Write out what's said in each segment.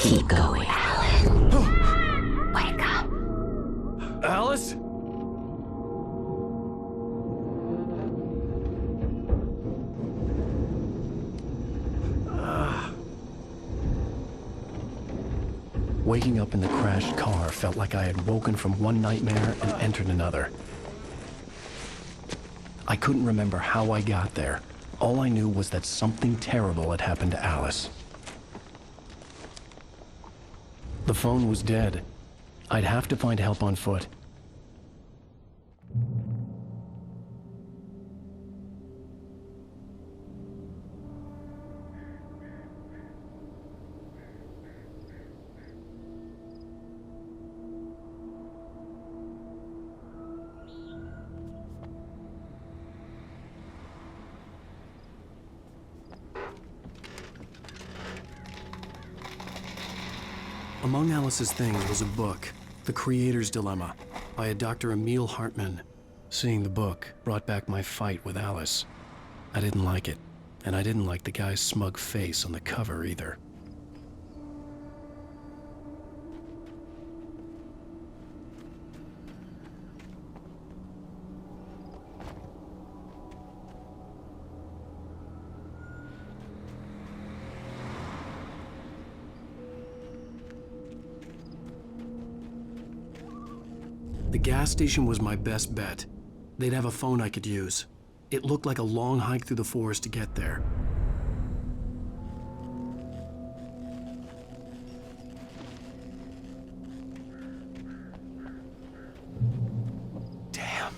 Keep going, Alan. Wake up. Alice? Waking up in the crashed car felt like I had woken from one nightmare and entered another. I couldn't remember how I got there. All I knew was that something terrible had happened to Alice. The phone was dead. I'd have to find help on foot. Among Alice's things was a book, The Creator's Dilemma, by a Dr. Emil Hartman. Seeing the book brought back my fight with Alice. I didn't like it, and I didn't like the guy's smug face on the cover either. The gas station was my best bet. They'd have a phone I could use. It looked like a long hike through the forest to get there. Damn.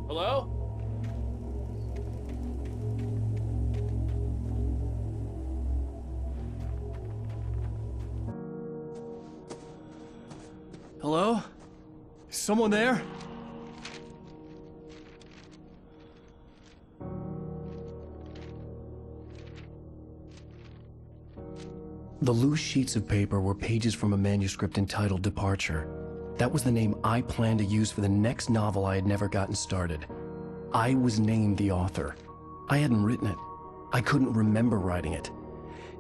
Hello? Hello? Is someone there? The loose sheets of paper were pages from a manuscript entitled Departure. That was the name I planned to use for the next novel I had never gotten started. I was named the author. I hadn't written it. I couldn't remember writing it.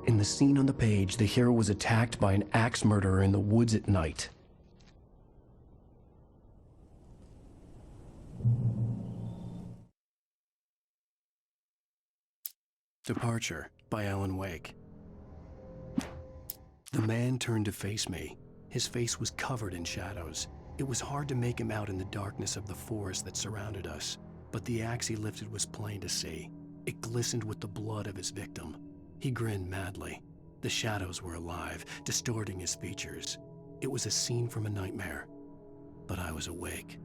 In the scene on the page, the hero was attacked by an axe murderer in the woods at night. Departure by Alan Wake. The man turned to face me. His face was covered in shadows. It was hard to make him out in the darkness of the forest that surrounded us, but the axe he lifted was plain to see. It glistened with the blood of his victim. He grinned madly. The shadows were alive, distorting his features. It was a scene from a nightmare, but I was awake.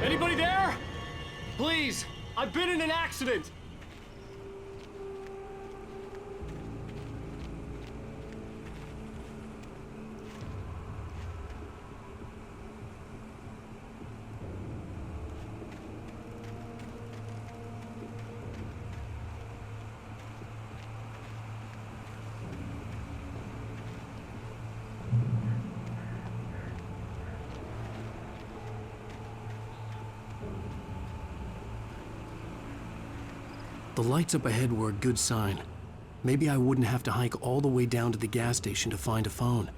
Anybody there? Please, I've been in an accident. The lights up ahead were a good sign. Maybe I wouldn't have to hike all the way down to the gas station to find a phone.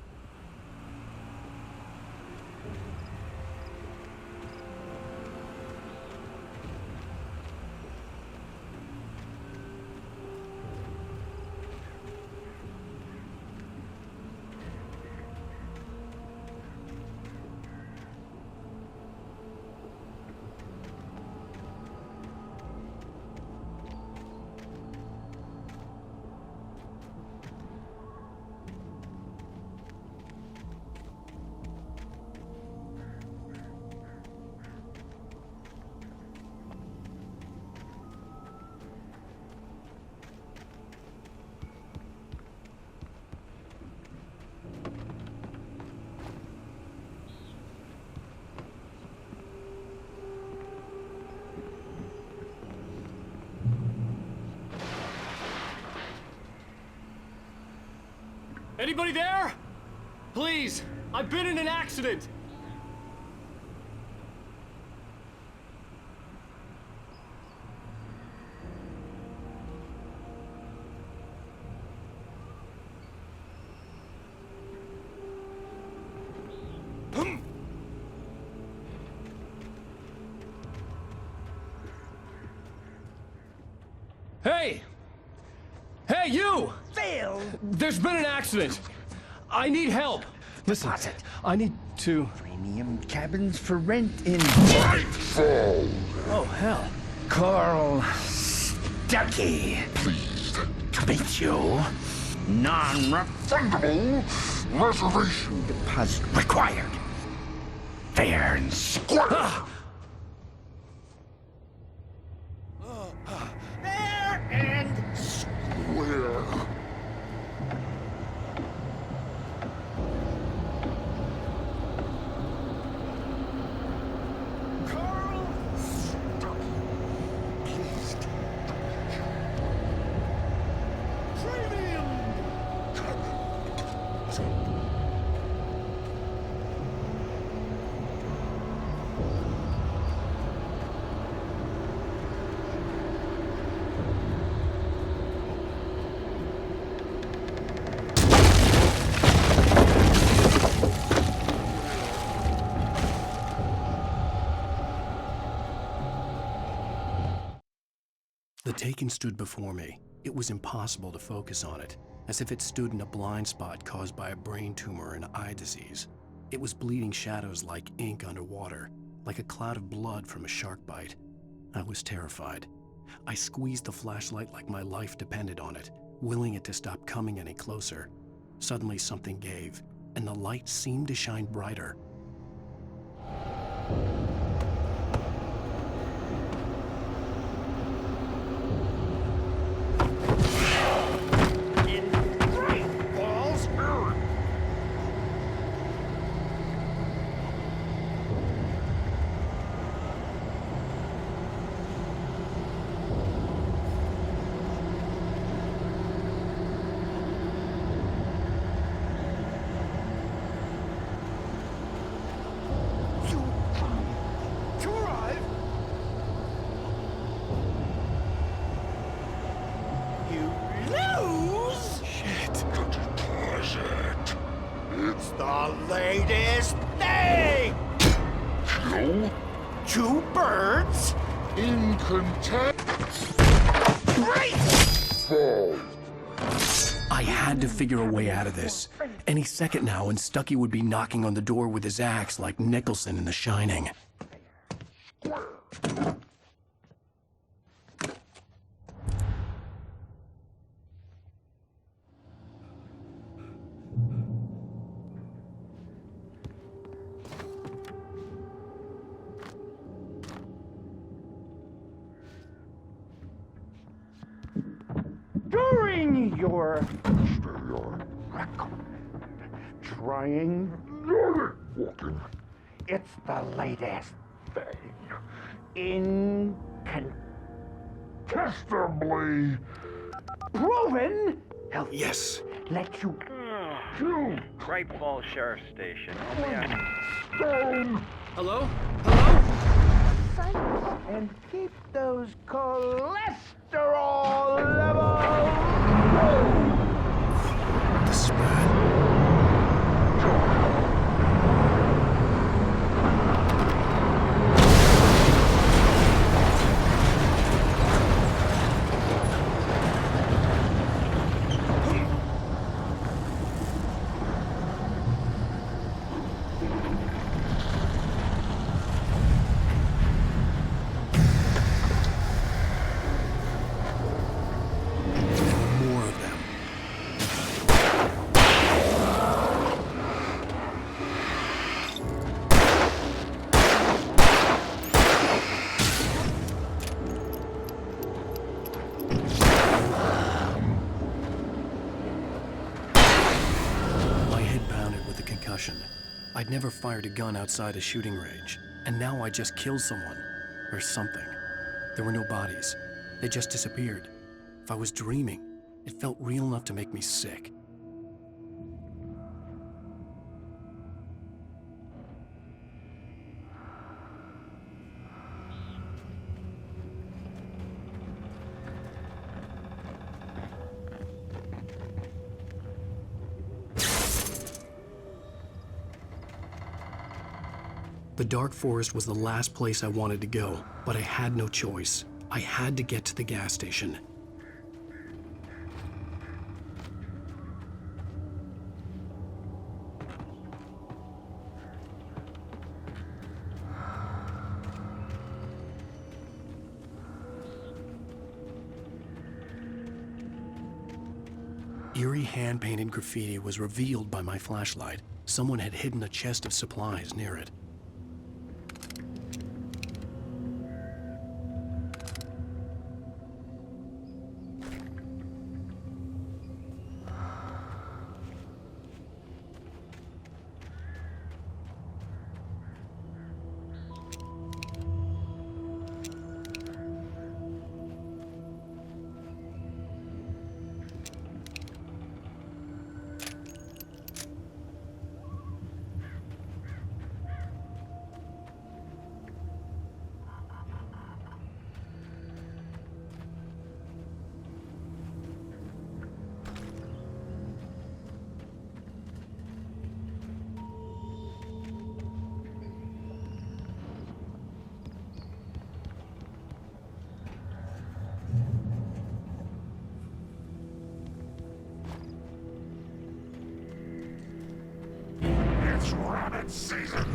Anybody there? Please, I've been in an accident. Hey! Hey, you! Phil! There's been an accident. I need help. Listen, Deposit. I need to... Premium cabins for rent in Nightfall! Oh, hell. Carl Stuckey. Pleased. To meet you. Non-refundable Reservation deposit required. Fair and square. Fair and square. Carl Stuckey. Pleased to meet you. Premium The Taken stood before me. It was impossible to focus on it, as if it stood in a blind spot caused by a brain tumor and eye disease. It was bleeding shadows like ink underwater, like a cloud of blood from a shark bite. I was terrified. I squeezed the flashlight like my life depended on it, willing it to stop coming any closer. Suddenly something gave, and the light seemed to shine brighter. the latest thing! Kill? 2 birds? In contempt. Great! Fall. I had to figure a way out of this. Any second now, and Stuckey would be knocking on the door with his axe like Nicholson in The Shining. During your record trying, Walking. it's the latest thing. Incontestably. Proven health. Yes. Let you Kill. Great Falls Sheriff Station. Stone. Hello? Hello? and keep those cholesterol levels low. The spread. I'd never fired a gun outside a shooting range, and now I just killed someone. Or something. There were no bodies. They just disappeared. If I was dreaming, it felt real enough to make me sick. The dark forest was the last place I wanted to go, but I had no choice. I had to get to the gas station. Eerie hand-painted graffiti was revealed by my flashlight. Someone had hidden a chest of supplies near it. It's rabbit season.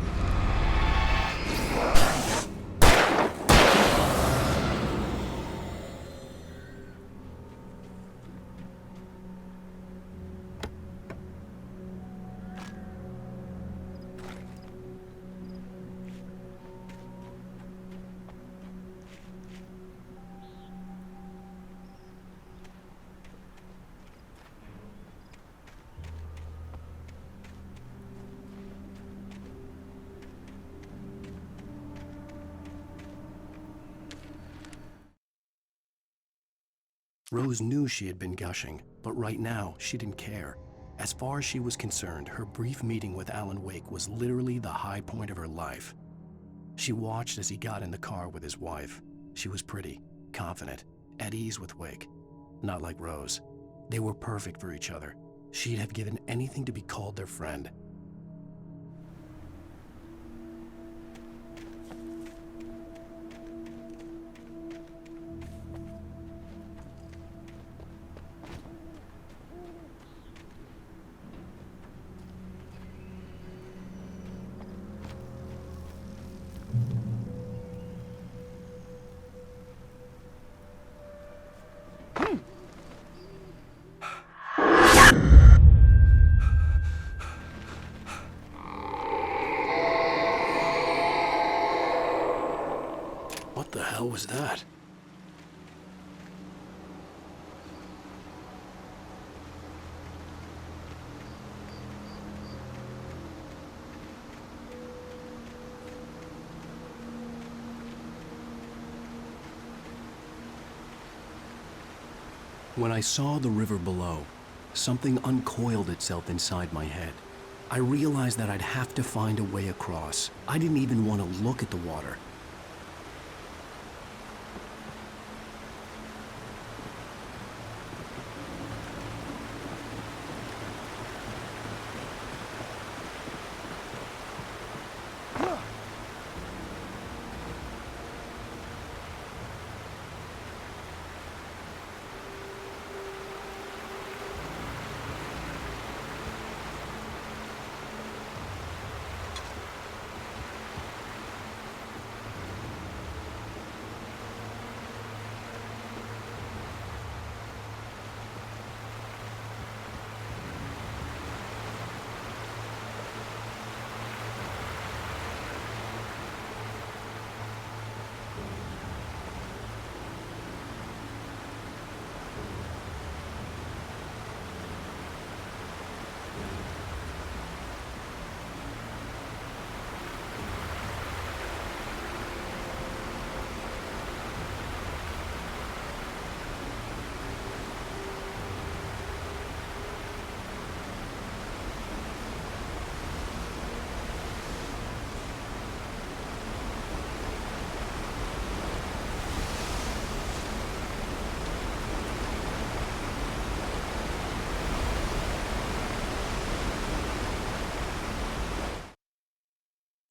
Rose knew she had been gushing, but right now, she didn't care. As far as she was concerned, her brief meeting with Alan Wake was literally the high point of her life. She watched as he got in the car with his wife. She was pretty, confident, at ease with Wake. Not like Rose. They were perfect for each other. She'd have given anything to be called their friend. What the hell was that? When I saw the river below, something uncoiled itself inside my head. I realized that I'd have to find a way across. I didn't even want to look at the water.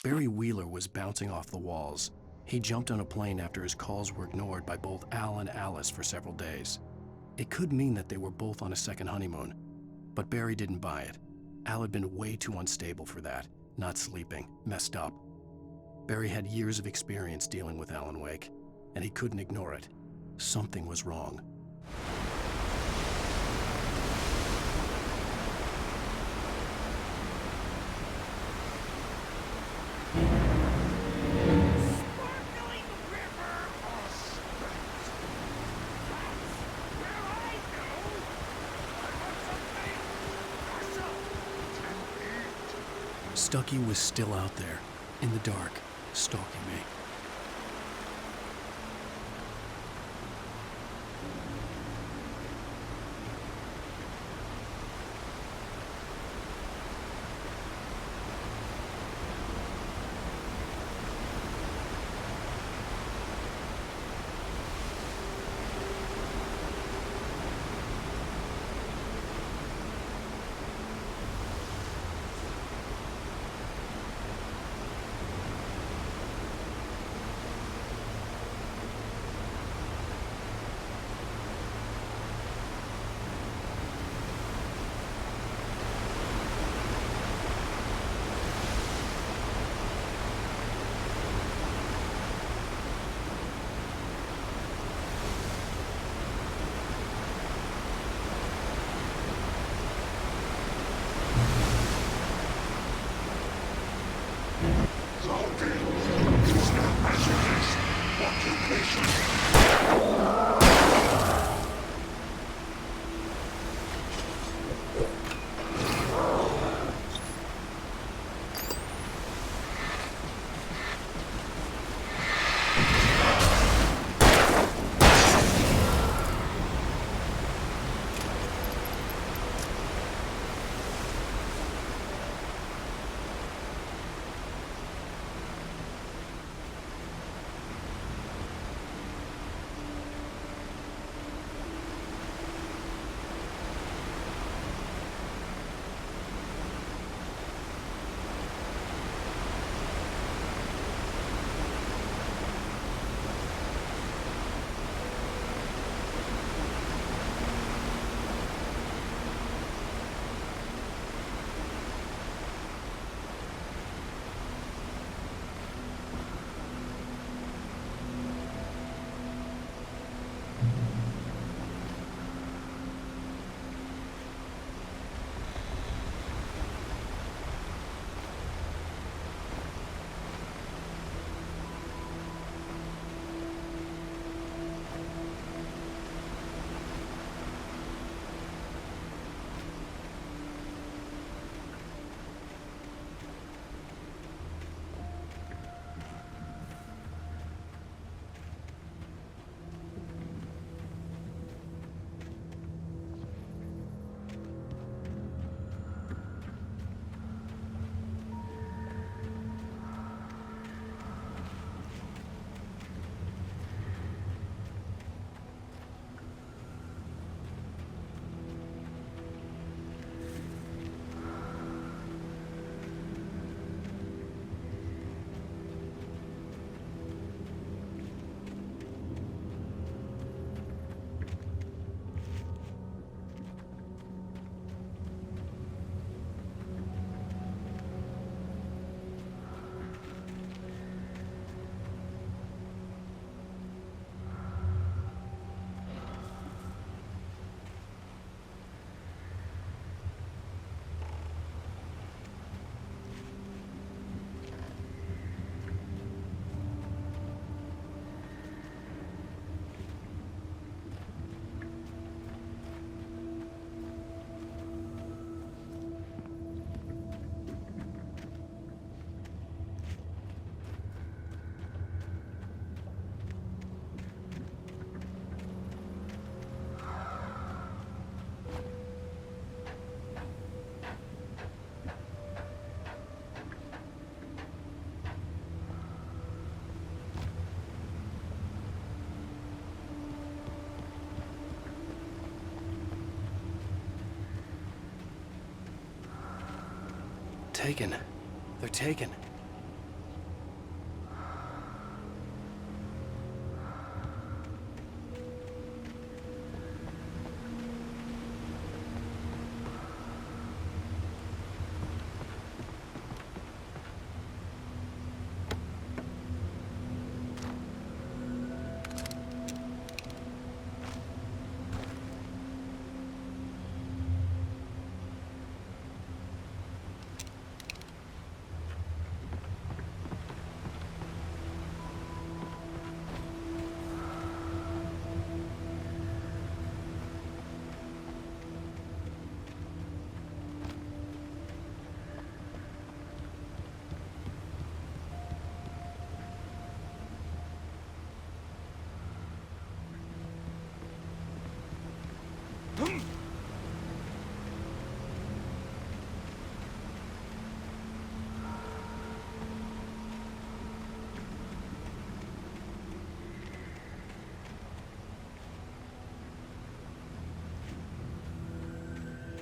Barry Wheeler was bouncing off the walls. He jumped on a plane after his calls were ignored by both Al and Alice for several days. It could mean that they were both on a second honeymoon, but Barry didn't buy it. Al had been way too unstable for that, not sleeping, messed up. Barry had years of experience dealing with Alan Wake, and he couldn't ignore it. Something was wrong. Sparkling river of strength. That's where I go. I want something. Russia. Stucky was still out there, in the dark, stalking me. Taken. They're taken.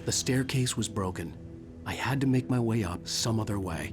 The staircase was broken. I had to make my way up some other way.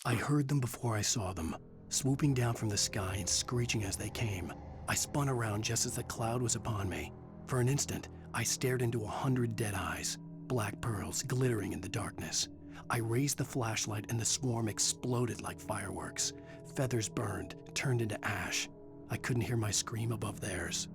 I heard them before I saw them, swooping down from the sky and screeching as they came. I spun around just as the cloud was upon me. For an instant, I stared into 100 dead eyes, black pearls glittering in the darkness. I raised the flashlight and the swarm exploded like fireworks. Feathers burned, turned into ash. I couldn't hear my scream above theirs.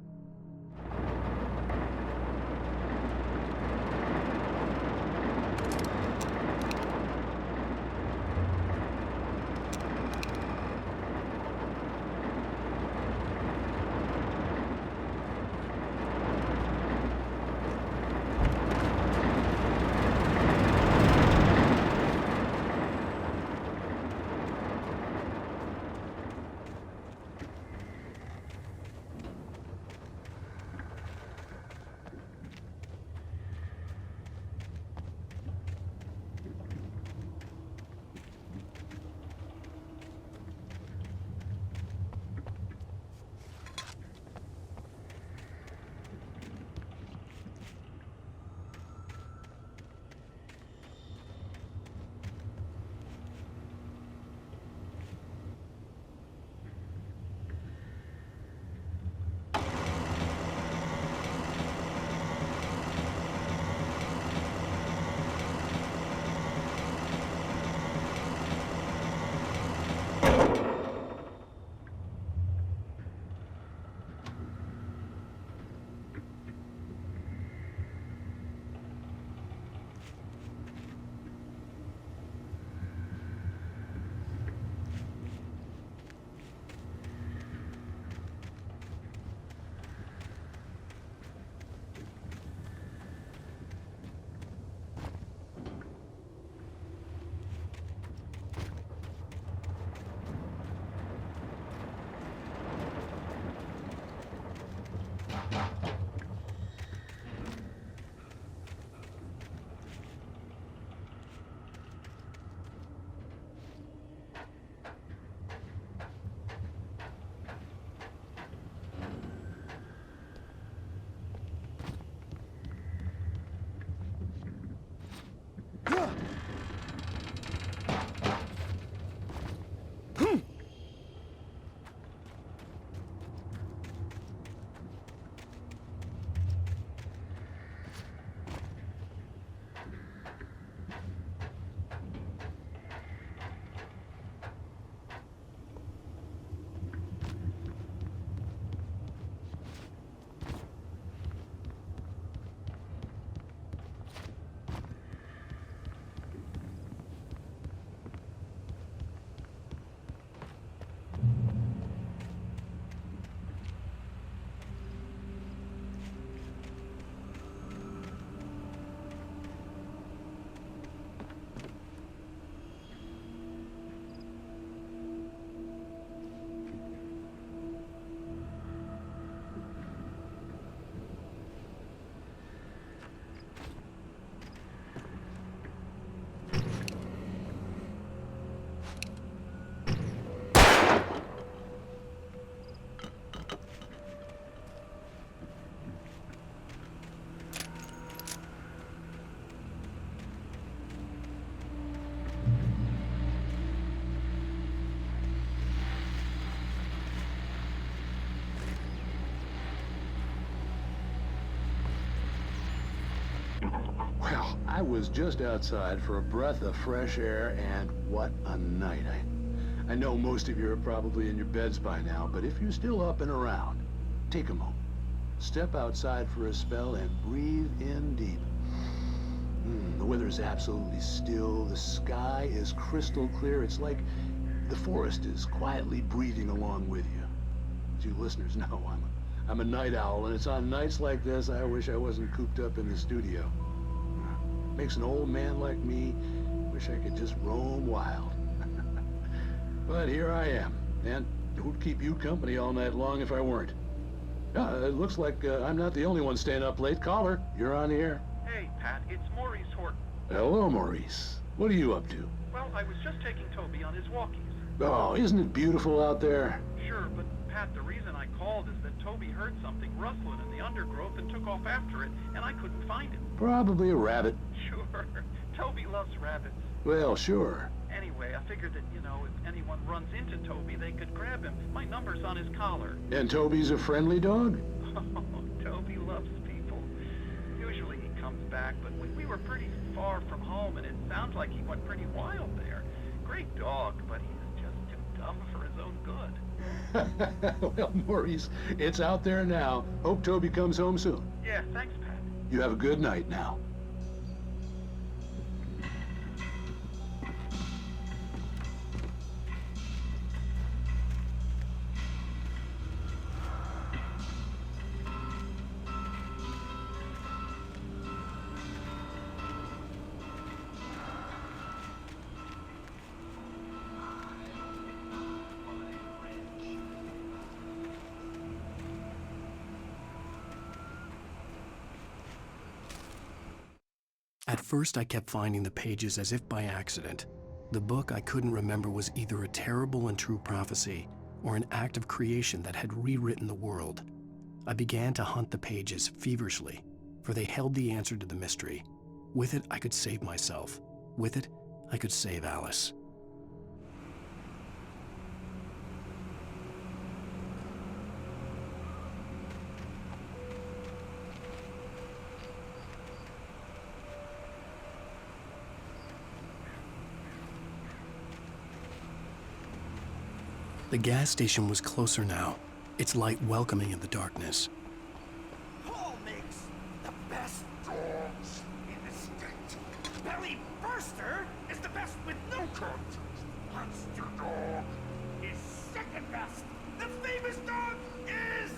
I was just outside for a breath of fresh air, and what a night. I know most of you are probably in your beds by now, but if you're still up and around, take a moment. Step outside for a spell and breathe in deep. The weather is absolutely still. The sky is crystal clear. It's like the forest is quietly breathing along with you. As you listeners know, I'm a night owl, and it's on nights like this I wish I wasn't cooped up in the studio. Makes an old man like me wish I could just roam wild. But here I am, and who'd keep you company all night long if I weren't? It looks like I'm not the only one staying up late. Caller, you're on the air. Hey, Pat, it's Maurice Horton. Hello, Maurice. What are you up to? Well, I was just taking Toby on his walkies. Oh, isn't it beautiful out there? Sure, but Pat, the reason I called is that Toby heard something rustling in the undergrowth and took off after it, and I couldn't find him. Probably a rabbit. Sure. Toby loves rabbits. Well, sure. Anyway, I figured that, if anyone runs into Toby, they could grab him. My number's on his collar. And Toby's a friendly dog? Oh, Toby loves people. Usually he comes back, but we were pretty far from home, and it sounds like he went pretty wild there. Great dog, but he's just too dumb for his own good. Well, Maurice, it's out there now. Hope Toby comes home soon. Yeah, thanks, Pat. You have a good night now. At first, I kept finding the pages as if by accident. The book I couldn't remember was either a terrible and true prophecy or an act of creation that had rewritten the world. I began to hunt the pages feverishly, for they held the answer to the mystery. With it, I could save myself. With it, I could save Alice. The gas station was closer now, its light welcoming in the darkness. Paul makes the best dogs in the state. Belly Burster is the best with no coat. Monster Dog is second best. The famous dog is...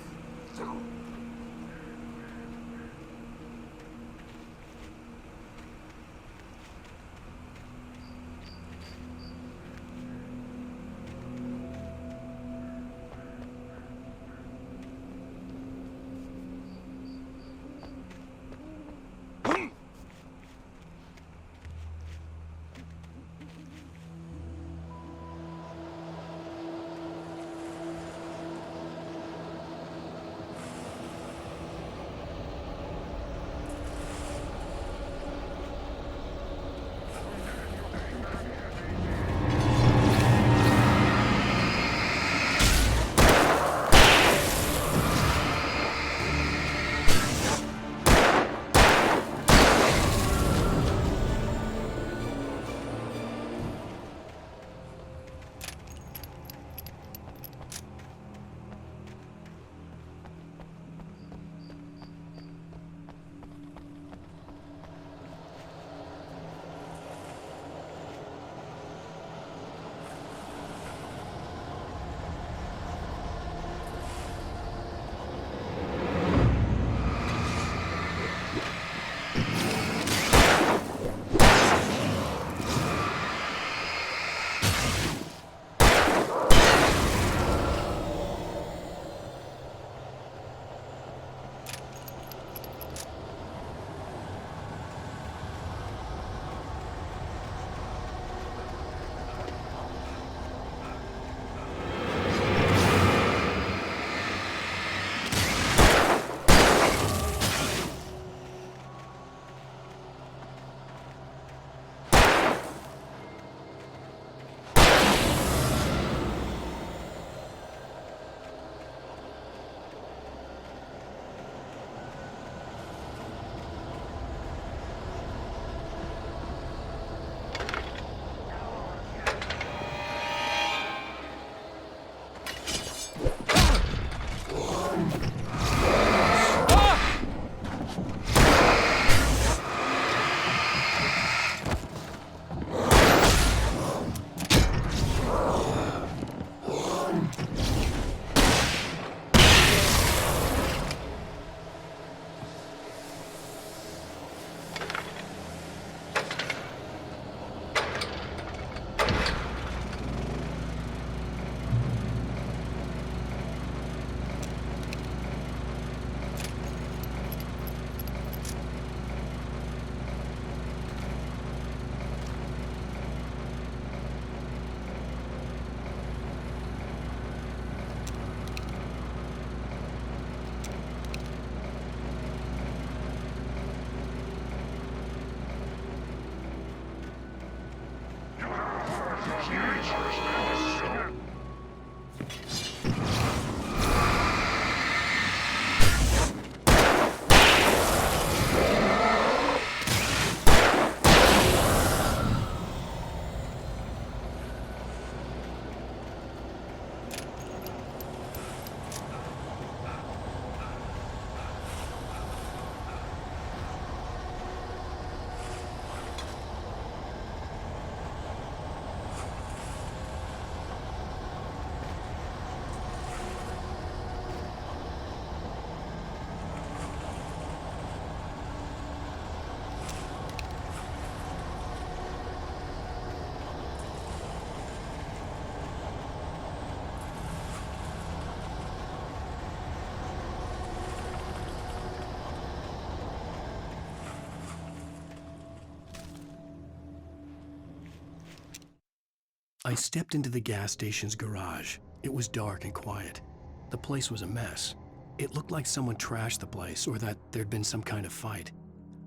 I stepped into the gas station's garage. It was dark and quiet. The place was a mess. It looked like someone trashed the place or that there'd been some kind of fight.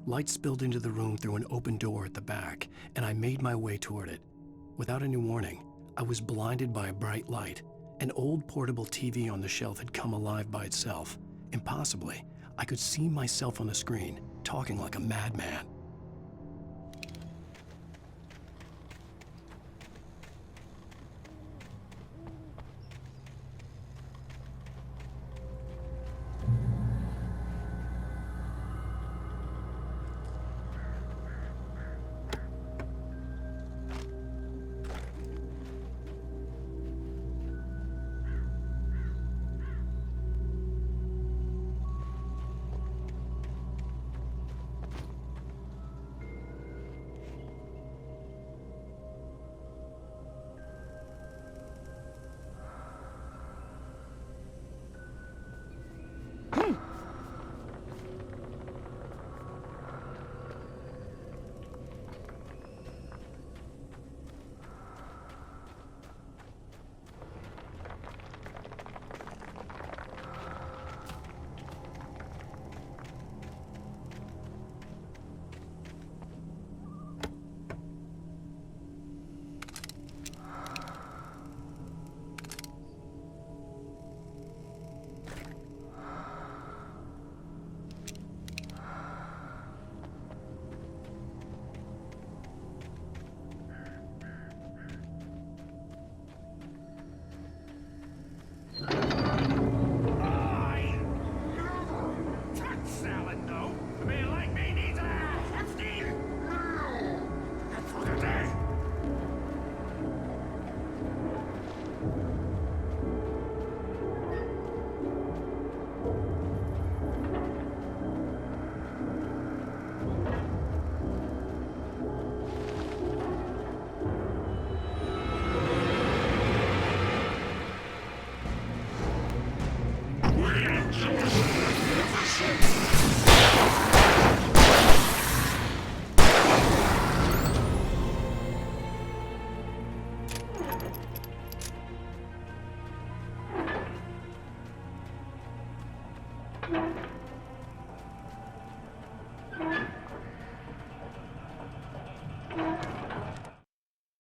Light spilled into the room through an open door at the back, and I made my way toward it. Without any warning, I was blinded by a bright light. An old portable TV on the shelf had come alive by itself. Impossibly, I could see myself on the screen, talking like a madman.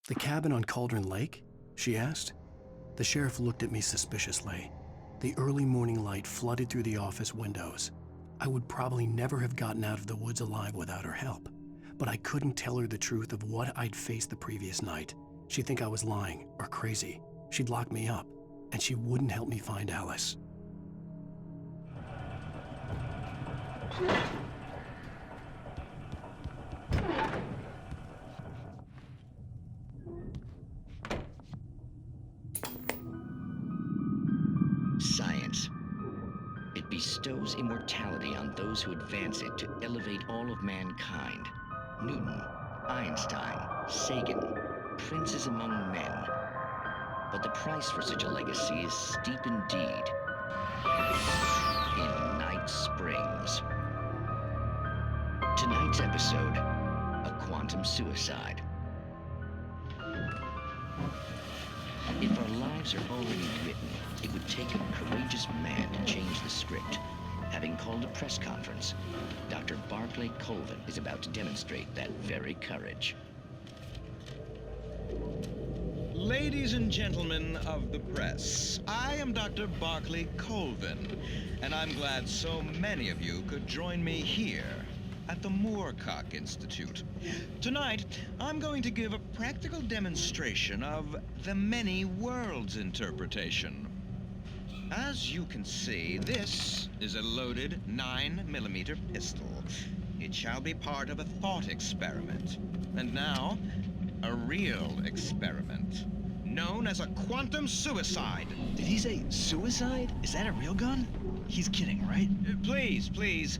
"The cabin on Cauldron Lake?" she asked. The sheriff looked at me suspiciously. The early morning light flooded through the office windows. I would probably never have gotten out of the woods alive without her help, but I couldn't tell her the truth of what I'd faced the previous night. She'd think I was lying or crazy. She'd lock me up, and she wouldn't help me find Alice. Science. It bestows immortality on those who advance it to elevate all of mankind. Newton, Einstein, Sagan, princes among men. But the price for such a legacy is steep indeed. In Night Springs. Tonight's episode, a quantum suicide. If our lives are already written, it would take a courageous man to change the script. Having called a press conference, Dr. Barclay Colvin is about to demonstrate that very courage. Ladies and gentlemen of the press, I am Dr. Barclay Colvin, and I'm glad so many of you could join me here at the Moorcock Institute. Tonight, I'm going to give a practical demonstration of the many worlds interpretation. As you can see, this is a loaded 9mm pistol. It shall be part of a thought experiment. And now, a real experiment, known as a quantum suicide. Did he say suicide? Is that a real gun? He's kidding, right? Please,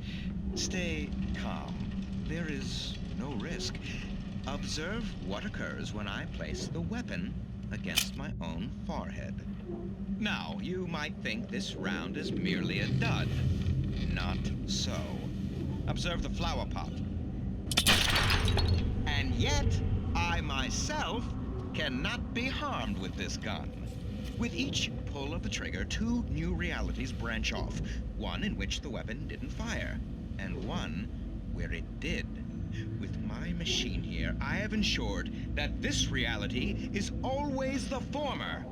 stay calm. There is no risk. Observe what occurs when I place the weapon against my own forehead. Now, you might think this round is merely a dud. Not so. Observe the flower pot. And yet, I myself cannot be harmed with this gun. With each pull of the trigger, 2 new realities branch off. One in which the weapon didn't fire, and one where it did. With my machine here, I have ensured that this reality is always the former.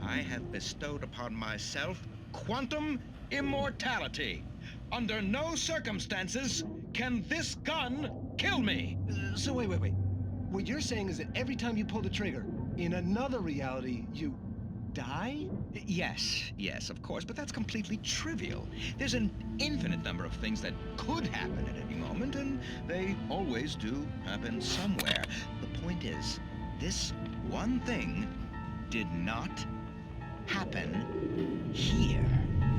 I have bestowed upon myself quantum immortality. Under no circumstances can this gun kill me. So wait. What you're saying is that every time you pull the trigger, in another reality, you die? Yes, of course, but that's completely trivial. There's an infinite number of things that could happen at any moment, and they always do happen somewhere. The point is, this one thing did not happen here.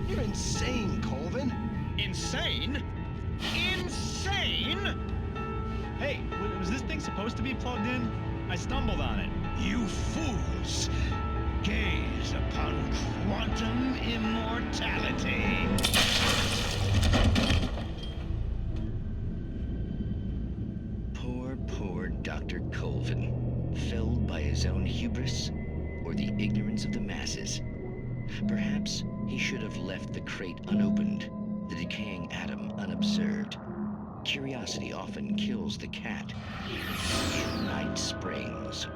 You're insane, Colvin. Insane? Insane? Hey, was this thing supposed to be plugged in? I stumbled on it. You fools! Gaze upon quantum immortality. Poor Dr. Colvin, felled by his own hubris or the ignorance of the masses. Perhaps he should have left the crate unopened, the decaying atom unobserved. Curiosity often kills the cat. Night Springs.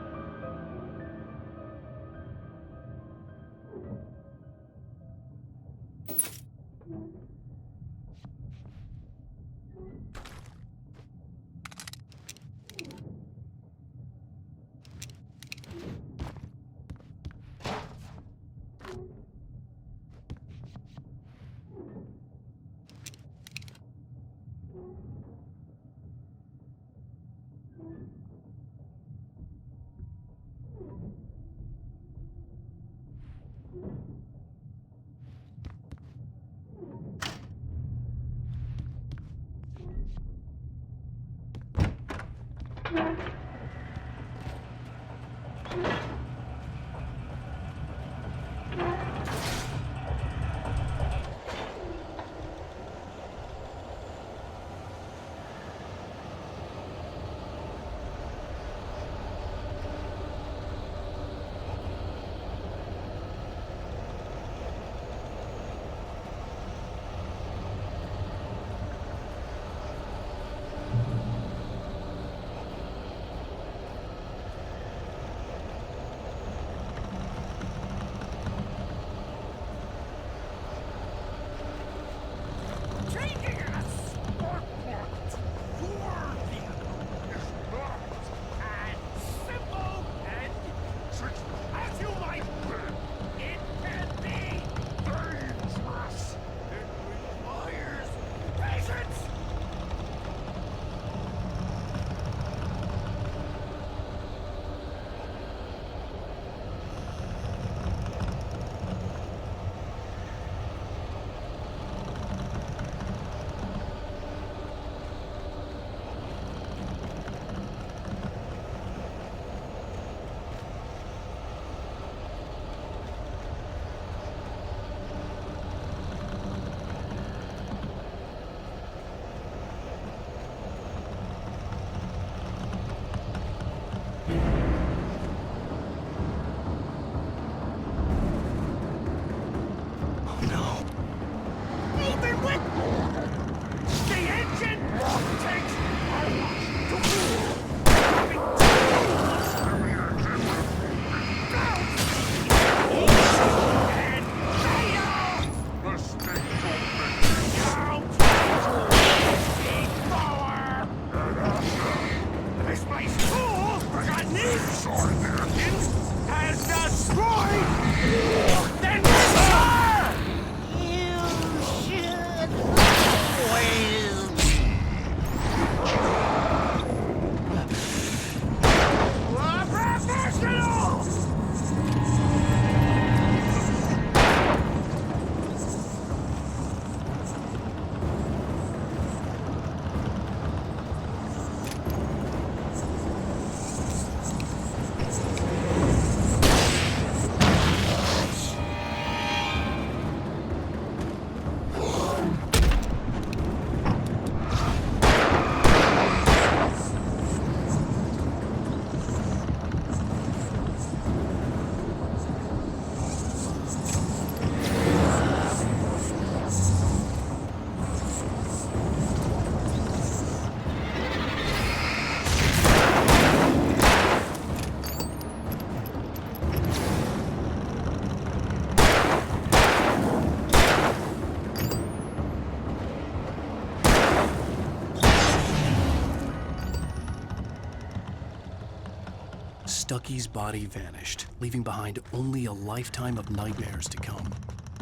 Stucky's body vanished, leaving behind only a lifetime of nightmares to come.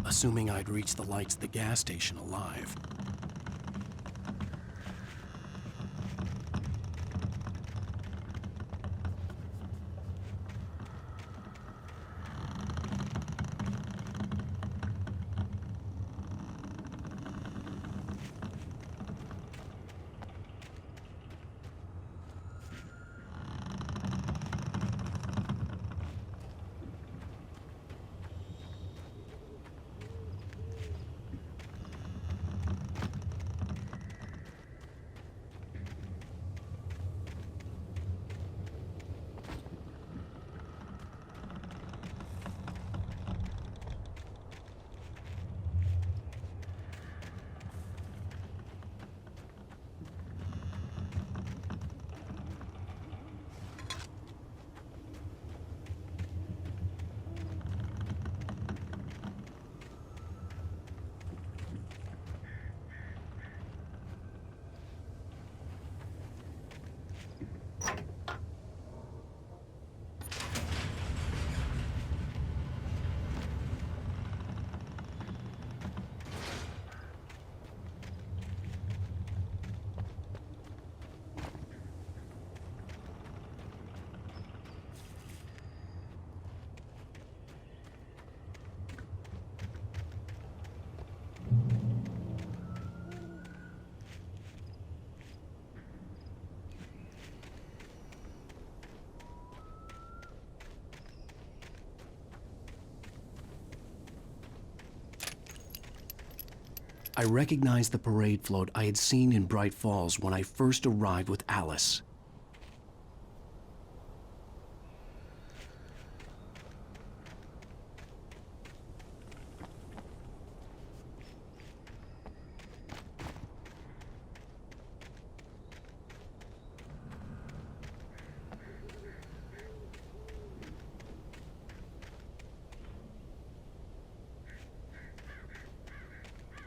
Assuming I'd reached the lights of the gas station alive. I recognized the parade float I had seen in Bright Falls when I first arrived with Alice.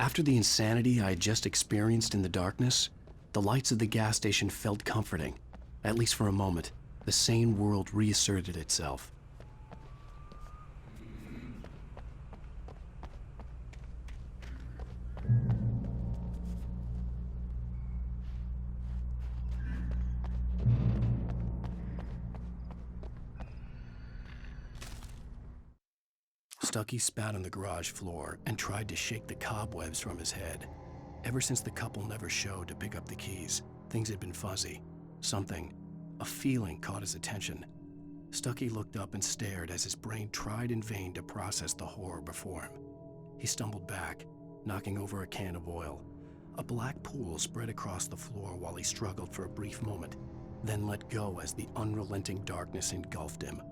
After the insanity I had just experienced in the darkness, the lights of the gas station felt comforting. At least for a moment, the sane world reasserted itself. Stucky spat on the garage floor and tried to shake the cobwebs from his head. Ever since the couple never showed to pick up the keys, things had been fuzzy. Something, a feeling, caught his attention. Stucky looked up and stared as his brain tried in vain to process the horror before him. He stumbled back, knocking over a can of oil. A black pool spread across the floor while he struggled for a brief moment, then let go as the unrelenting darkness engulfed him.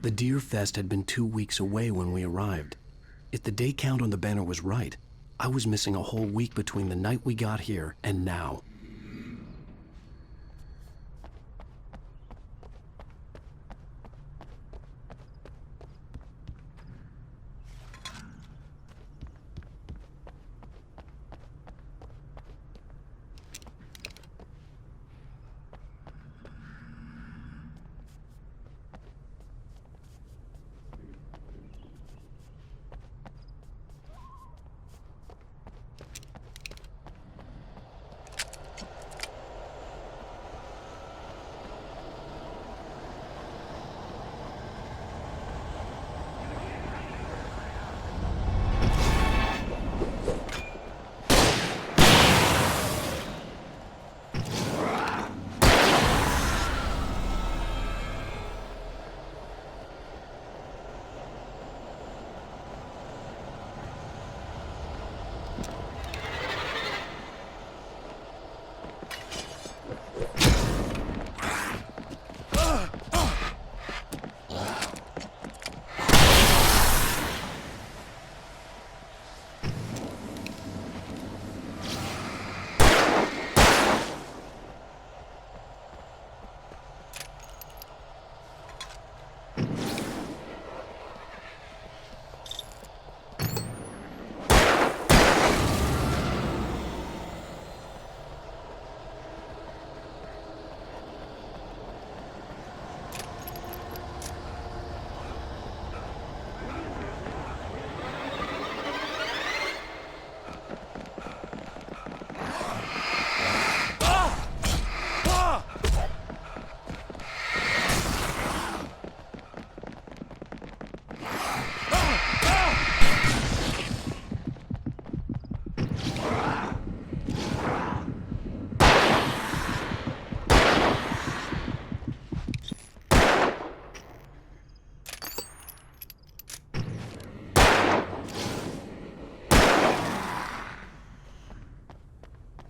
The Deer Fest had been 2 weeks away when we arrived. If the day count on the banner was right, I was missing a whole week between the night we got here and now.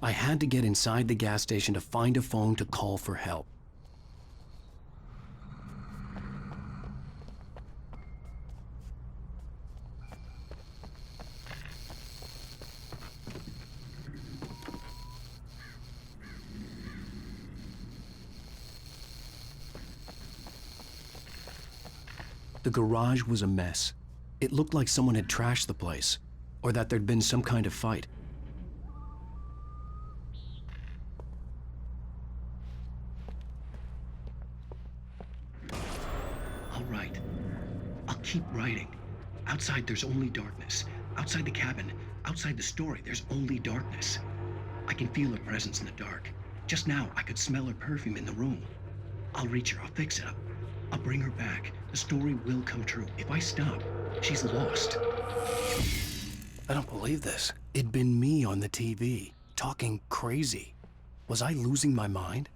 I had to get inside the gas station to find a phone to call for help. The garage was a mess. It looked like someone had trashed the place, or that there'd been some kind of fight. I'll write. I'll keep writing. Outside, there's only darkness. Outside the cabin, outside the story, there's only darkness. I can feel her presence in the dark. Just now, I could smell her perfume in the room. I'll reach her. I'll fix it up. I'll bring her back. The story will come true. If I stop, she's lost. I don't believe this. It'd been me on the TV, talking crazy. Was I losing my mind?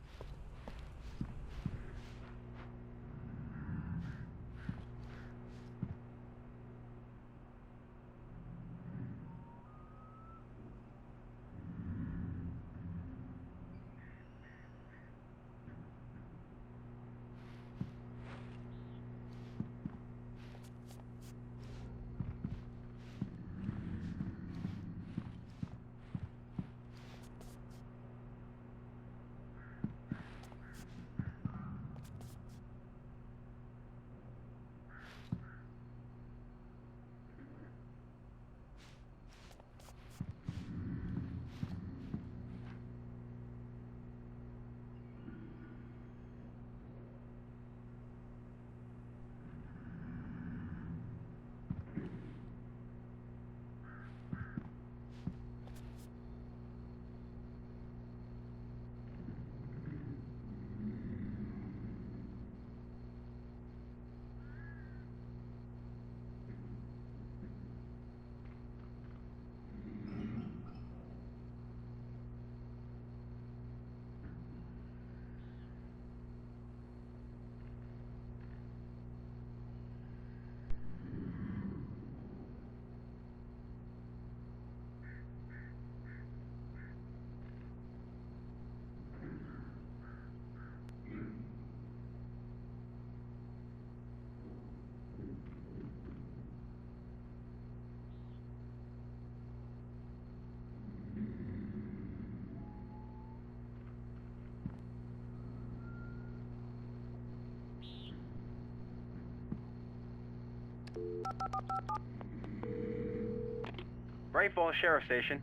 Bright Falls Sheriff Station.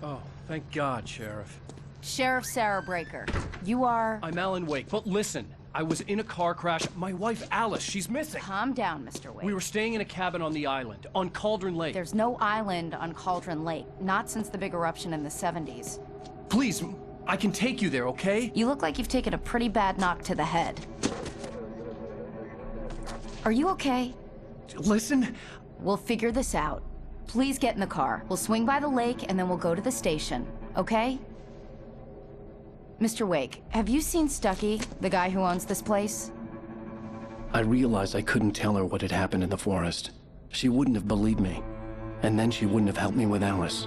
Oh, thank God, Sheriff. Sheriff Sarah Breaker. You are... I'm Alan Wake, but listen. I was in a car crash. My wife, Alice, she's missing. Calm down, Mr. Wake. We were staying in a cabin on the island, on Cauldron Lake. There's no island on Cauldron Lake. Not since the big eruption in the 70s. Please, I can take you there, okay? You look like you've taken a pretty bad knock to the head. Are you okay? Listen. We'll figure this out. Please get in the car. We'll swing by the lake and then we'll go to the station, okay? Mr. Wake, have you seen Stucky, the guy who owns this place? I realized I couldn't tell her what had happened in the forest. She wouldn't have believed me. And then she wouldn't have helped me with Alice.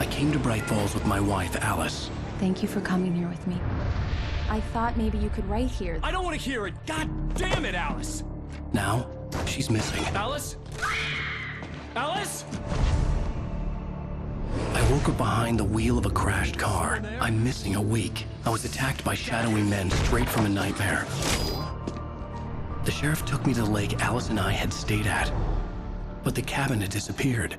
I came to Bright Falls with my wife, Alice. Thank you for coming here with me. I thought maybe you could write here. I don't want to hear it! God damn it, Alice! Now, she's missing. Alice? Alice? I woke up behind the wheel of a crashed car. I'm missing a week. I was attacked by shadowy men straight from a nightmare. The sheriff took me to the lake Alice and I had stayed at. But the cabin had disappeared.